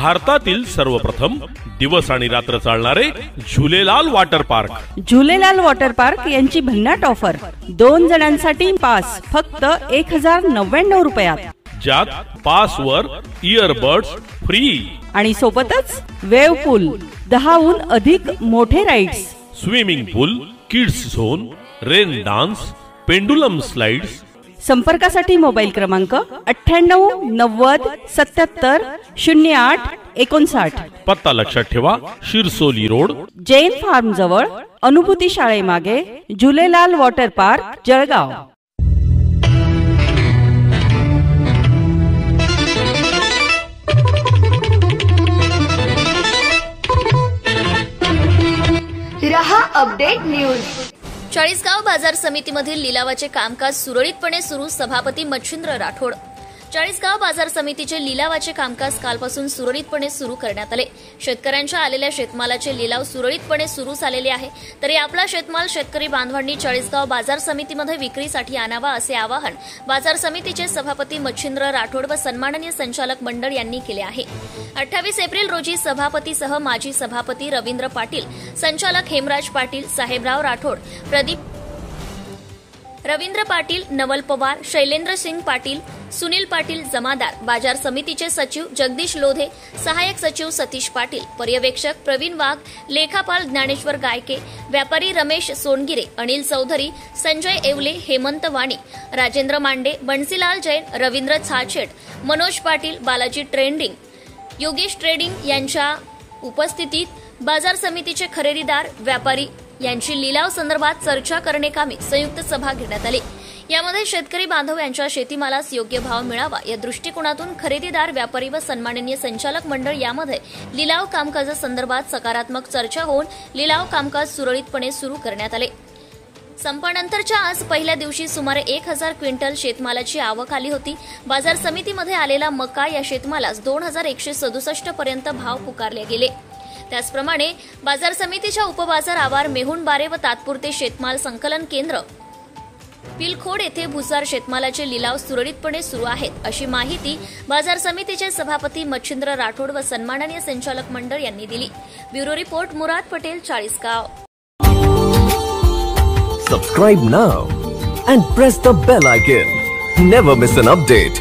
भारतातील सर्वप्रथम दिवस आणि रात्र चालणारे Jhulelal water park. Jhulelal water park यांची भन्नाट ऑफर, 2 जणांसाठी पास फक्त 1099 रुपयात, ज्यात पास वर इयरबड्स फ्री आणि सोबतच वेव पूल, 10हून अधिक मोठे rides, swimming pool, kids zone, rain dance, pendulum slides. संपर्कासाठी मोबाईल क्रमांक 98 90 77 08 59। पत्ता लक्षात ठेवा, शिरसोली रोड, जैन फार्म जवळ, अनुभूती शाळेमागे, झुलेलाल वॉटर पार्क, जळगाव। रहा अपडेट न्यूज। चाळीसगाव बाजार समितीमधील लिलावाचे कामकाज सुरळीतपणे सुरू, सभापती मच्छिंद्र राठोड। चाळीसगाव बाजार समितीचे लिलावाचे कामकाज कालपासून सुरळीतपणे सुरू करण्यात आले। शेतकऱ्यांच्या आलेल्या शेतमालाचे लिलाव सुरळीतपणे सुरू झालेले आहे, तरी आपला शेतमाल शेतकरी बांधवांनी चाळीसगाव बाजार समितीमध्ये विक्रीसाठी आणावा असे आवाहन बाजार समितीचे सभापती मच्छिंद्र राठोड व सन्माननीय संचालक मंडळ यांनी केले आहे। 28 एप्रिल रोजी सभापतीसह माजी सभापती रवींद्र पाटील, संचालक हेमराज पाटील, साहेबराव राठोड, प्रदीप रवींद्र पाटील, नवल पवार, शैलेंद्र सिंग पाटील, सुनील पाटील जमादार, बाजार समितीचे सचिव जगदीश लोधे, सहाय्यक सचिव सतीश पाटील, पर्यवेक्षक प्रवीण वाघ, लेखापाल ज्ञानेश्वर गायके, व्यापारी रमेश सोनगिरे, अनिल चौधरी, संजय येवले, हेमंत वाणी, राजेंद्र मांडे, बन्सीलाल जैन, रवींद्र छाछेड, मनोज पाटील, बालाजी ट्रेंडिंग, योगेश ट्रेडिंग यांच्या उपस्थितीत बाजार समितीचे खरेदीदार, व्यापारी यांची लिलाव संदर्भात चर्चा करण्याकामी संयुक्त सभा घेण्यात आली। यामध्ये शेतकरी बांधव यांच्या शेतीमालास योग्य भाव मिळावा या दृष्टिकोनातून खरेदीदार, व्यापारी व सन्माननीय संचालक मंडळ यामध्ये लिलाव कामकाजासंदर्भात सकारात्मक चर्चा होऊन लिलाव कामकाज सुरळीतपणे सुरू करण्यात आले। संपानंतरच्या आज पहिल्या दिवशी सुमारे 1000 क्विंटल शेतमालाची आवक आली होती। बाजार समितीमध्ये आलेला मका या शेतमालास 2167 पर्यंत भाव पुकारले गेले। त्याचप्रमाणे बाजार समितीच्या उपबाजार आवार, मेहुणबारे व तात्पुरते शेतमाल संकलन केंद्र पिलखोड येथे भुसार शेतमालाचे लिलाव सुरळीतपणे सुरू आहेत, अशी माहिती बाजार समितीचे सभापती मच्छिंद्र राठोड व सन्माननीय संचालक मंडळ यांनी दिली। Bureau report Murad Patel, Chalisgaon. Subscribe now and press the bell icon. Never miss an update.